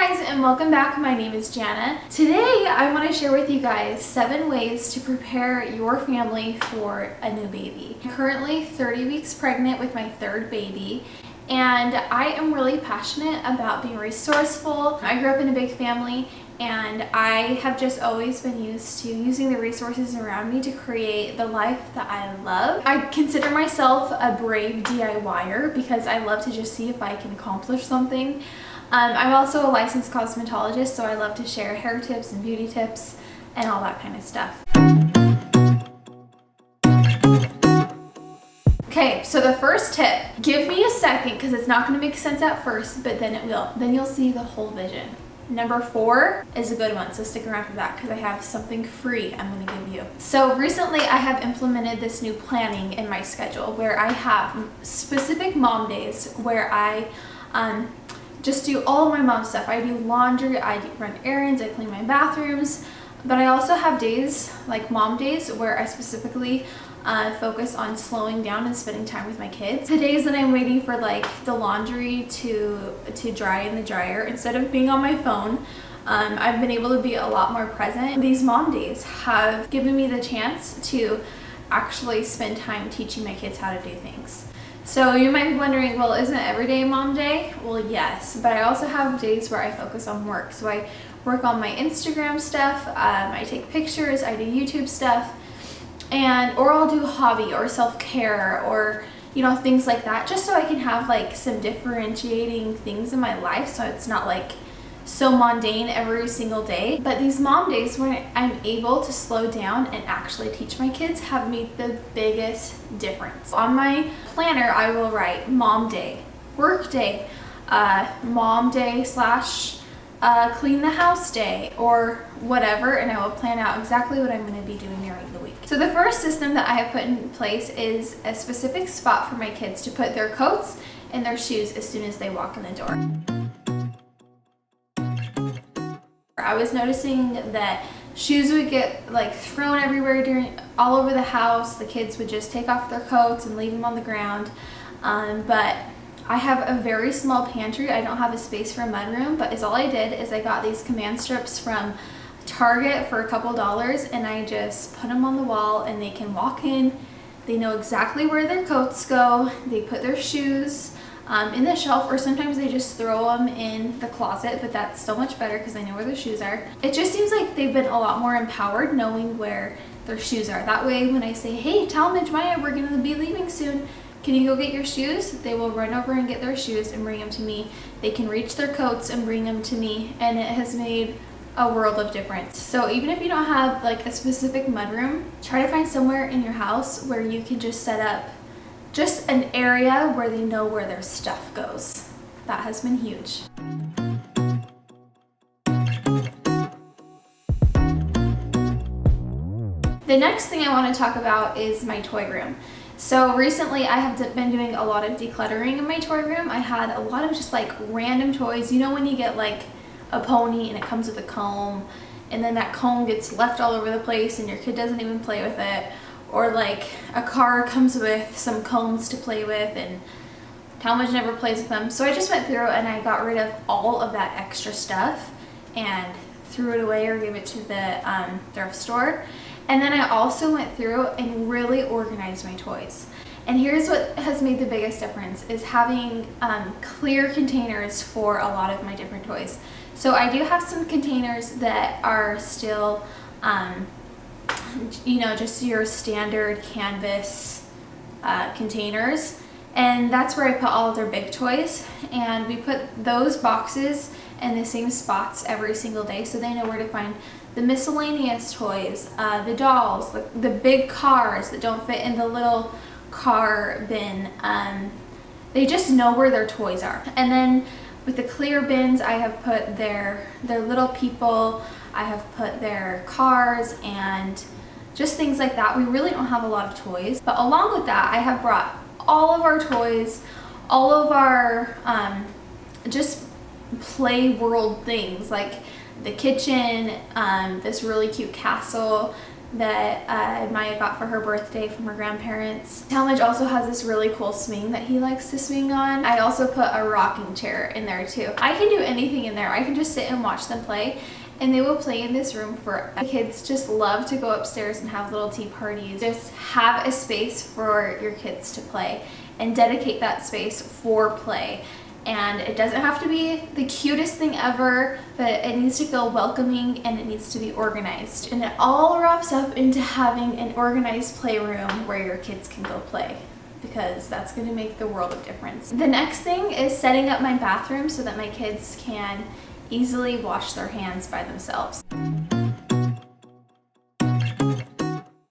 guys, and welcome back. My name is Janna. Today I want to share with you guys 7 ways to prepare your family for a new baby. I'm currently 30 weeks pregnant with my 3rd baby, and I am really passionate about being resourceful. I grew up in a big family, and I have just always been used to using the resources around me to create the life that I love. I consider myself a brave DIYer because I love to just see if I can accomplish something. I'm also a licensed cosmetologist, so I love to share hair tips and beauty tips and all that kind of stuff. Okay, so the first tip, give me a second because it's not going to make sense at first, but then it will. Then you'll see the whole vision. Number 4 is a good one, so stick around for that because I have something free I'm going to give you. So recently I have implemented this new planning in my schedule where I have specific mom days where I just do all of my mom stuff. I do laundry, I run errands, I clean my bathrooms, but I also have days like mom days where I specifically focus on slowing down and spending time with my kids. The days that I'm waiting for like the laundry to dry in the dryer, instead of being on my phone, I've been able to be a lot more present. These mom days have given me the chance to actually spend time teaching my kids how to do things. So you might be wondering, well, isn't every day mom day? Well, yes, but I also have days where I focus on work. So I work on my Instagram stuff, I take pictures, I do YouTube stuff, or I'll do hobby or self-care or things like that, just so I can have like some differentiating things in my life so it's not like so mundane every single day. But these mom days when I'm able to slow down and actually teach my kids have made the biggest difference. On my planner I will write mom day, work day, mom day / clean the house day, or whatever, and I will plan out exactly what I'm going to be doing during the week. So the first system that I have put in place is a specific spot for my kids to put their coats and their shoes as soon as they walk in the door. I was noticing that shoes would get like thrown everywhere all over the house. The kids would just take off their coats and leave them on the ground. But I have a very small pantry. I don't have a space for a mudroom, but all I did is I got these command strips from Target for a couple dollars, and I just put them on the wall and they can walk in. They know exactly where their coats go. They put their shoes in the shelf, or sometimes they just throw them in the closet, but that's so much better because I know where their shoes are. It just seems like they've been a lot more empowered knowing where their shoes are. That way when I say, hey, Talmadge, Maya, we're going to be leaving soon, can you go get your shoes? They will run over and get their shoes and bring them to me. They can reach their coats and bring them to me, and it has made a world of difference. So even if you don't have like a specific mudroom, try to find somewhere in your house where you can just set up just an area where they know where their stuff goes. That has been huge. The next thing I want to talk about is my toy room. So recently I have been doing a lot of decluttering in my toy room. I had a lot of just like random toys. When you get like a pony and it comes with a comb, and then that comb gets left all over the place and your kid doesn't even play with it, or like a car comes with some combs to play with and Talmadge never plays with them. So I just went through and I got rid of all of that extra stuff and threw it away or gave it to the thrift store. And then I also went through and really organized my toys. And here's what has made the biggest difference, is having clear containers for a lot of my different toys. So I do have some containers that are still just your standard canvas containers, and that's where I put all of their big toys, and we put those boxes in the same spots every single day so they know where to find the miscellaneous toys, the dolls, the big cars that don't fit in the little car bin. They just know where their toys are. And then with the clear bins, I have put their little people, I have put their cars and just things like that. We really don't have a lot of toys, but along with that I have brought all of our toys, all of our just play world things, like the kitchen, this really cute castle, that Maya got for her birthday from her grandparents. Talmadge also has this really cool swing that he likes to swing on. I also put a rocking chair in there too. I can do anything in there. I can just sit and watch them play, and they will play in this room for kids. Just love to go upstairs and have little tea parties. Just have a space for your kids to play and dedicate that space for play. And it doesn't have to be the cutest thing ever, but it needs to feel welcoming and it needs to be organized. And it all wraps up into having an organized playroom where your kids can go play, because that's going to make the world of difference. The next thing is setting up my bathroom so that my kids can easily wash their hands by themselves.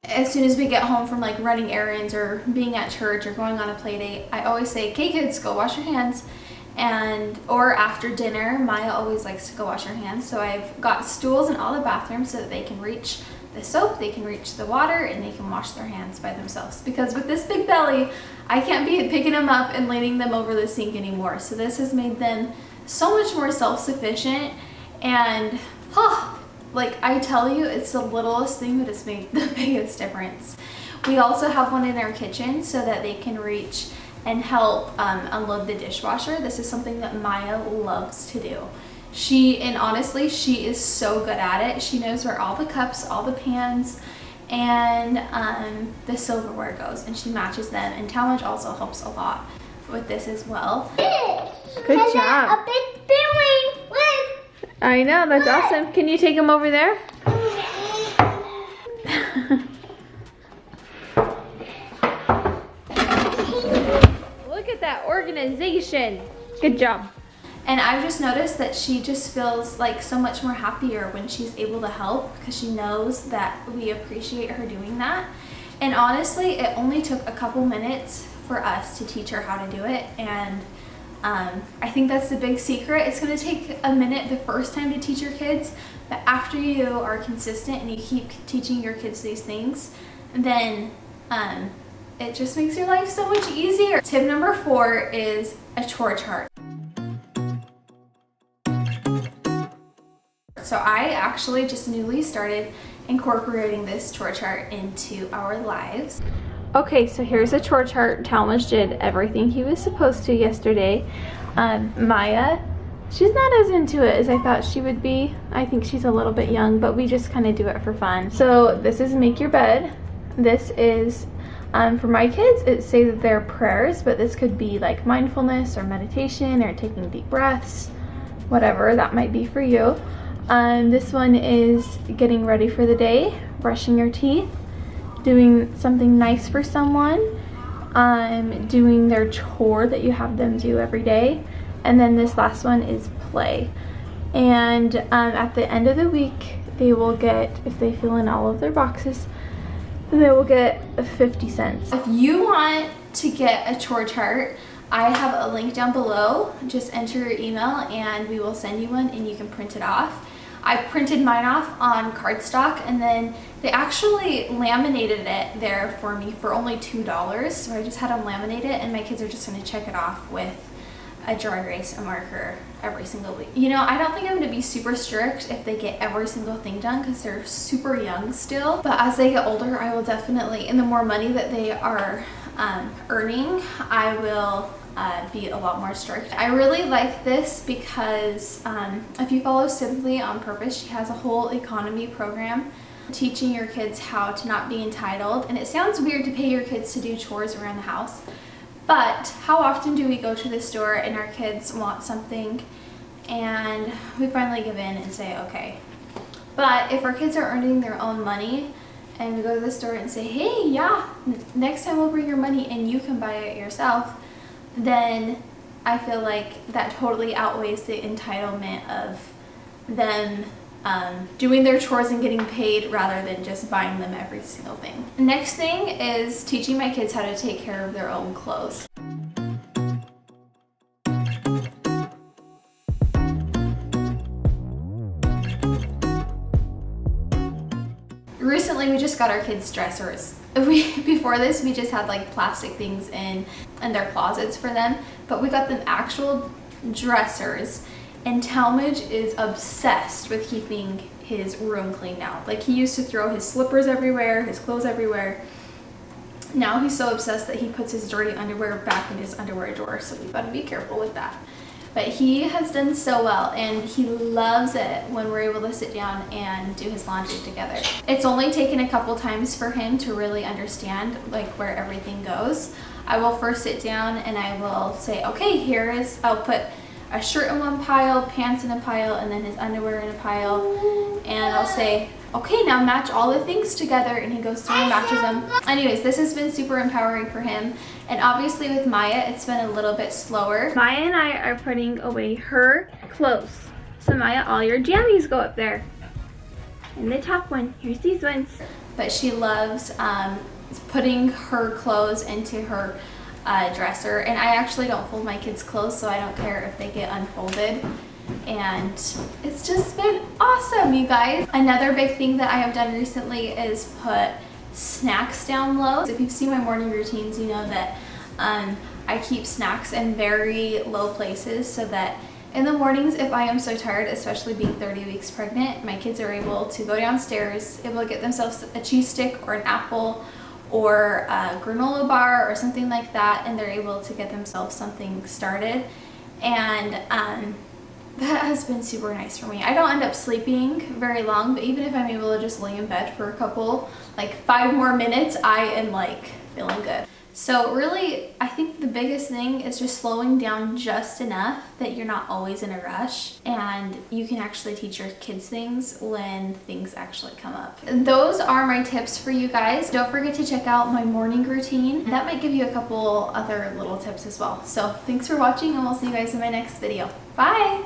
As soon as we get home from like running errands or being at church or going on a play date, I always say, okay kids, go wash your hands. Or after dinner, Maya always likes to go wash her hands. So I've got stools in all the bathrooms so that they can reach the soap, they can reach the water, and they can wash their hands by themselves. Because with this big belly, I can't be picking them up and laying them over the sink anymore. So this has made them so much more self-sufficient, and like I tell you, it's the littlest thing, but it's made the biggest difference. We also have one in our kitchen so that they can reach and help unload the dishwasher. This is something that Maya loves to do. And honestly, she is so good at it. She knows where all the cups, all the pans, and the silverware goes, and she matches them. And Talmadge also helps a lot with this as well. Good job. A big feeling. Look. I know, that's awesome. Can you take them over there? Look at that organization. Good job. And I've just noticed that she just feels like so much more happier when she's able to help, because she knows that we appreciate her doing that. And honestly, it only took a couple minutes for us to teach her how to do it, and I think that's the big secret. It's going to take a minute the first time to teach your kids, but after you are consistent and you keep teaching your kids these things, then it just makes your life so much easier. Tip number 4 is a chore chart. So I actually just newly started incorporating this chore chart into our lives. Okay, so here's a chore chart. Talmadge did everything he was supposed to yesterday. Maya, she's not as into it as I thought she would be. I think she's a little bit young, but we just kind of do it for fun. So this is make your bed. This is, for my kids, it say that they're prayers, but this could be like mindfulness or meditation or taking deep breaths, whatever that might be for you. This one is getting ready for the day, brushing your teeth, doing something nice for someone, doing their chore that you have them do every day, and then this last one is play. And at the end of the week, they will get, if they fill in all of their boxes, they will get 50 cents. If you want to get a chore chart, I have a link down below. Just enter your email and we will send you one and you can print it off. I printed mine off on cardstock, and then they actually laminated it there for me for only $2. So I just had them laminate it, and my kids are just gonna check it off with a dry erase, a marker every single week. You know, I don't think I'm gonna be super strict if they get every single thing done because they're super young still. But as they get older, I will definitely, and the more money that they are earning, I will be a lot more strict. I really like this because if you follow Simply on Purpose, she has a whole economy program teaching your kids how to not be entitled. And it sounds weird to pay your kids to do chores around the house, but how often do we go to the store and our kids want something and we finally give in and say okay? But if our kids are earning their own money and we go to the store and say, hey, yeah, next time we'll bring your money and you can buy it yourself, then I feel like that totally outweighs the entitlement of them doing their chores and getting paid rather than just buying them every single thing. The next thing is teaching my kids how to take care of their own clothes. Recently, we just got our kids dressers. Before this, we just had like plastic things in their closets for them, but we got them actual dressers, And Talmadge is obsessed with keeping his room clean now. Like, he used to throw his slippers everywhere, his clothes everywhere. Now he's so obsessed that he puts his dirty underwear back in his underwear drawer, so we've got to be careful with that. But he has done so well, and he loves it when we're able to sit down and do his laundry together. It's only taken a couple times for him to really understand like where everything goes. I will first sit down and I will say, okay, I'll put a shirt in one pile, pants in a pile, and then his underwear in a pile. And I'll say, okay, now match all the things together, and he goes through and matches them. Anyways, this has been super empowering for him. And obviously with Maya, it's been a little bit slower. Maya and I are putting away her clothes. So Maya, all your jammies go up there. And the top one, here's these ones. But she loves putting her clothes into her dresser. And I actually don't fold my kids' clothes, so I don't care if they get unfolded. And it's just been awesome, you guys. Another big thing that I have done recently is put snacks down low. If you've seen my morning routines, you know that I keep snacks in very low places so that in the mornings, if I am so tired, especially being 30 weeks pregnant, my kids are able to go downstairs, able to get themselves a cheese stick or an apple or a granola bar or something like that, and they're able to get themselves something started. And that has been super nice for me. I don't end up sleeping very long, but even if I'm able to just lay in bed for a couple, like 5 more minutes, I am like feeling good. So really, I think the biggest thing is just slowing down just enough that you're not always in a rush, and you can actually teach your kids things when things actually come up. Those are my tips for you guys. Don't forget to check out my morning routine. That might give you a couple other little tips as well. So thanks for watching, and we'll see you guys in my next video. Bye!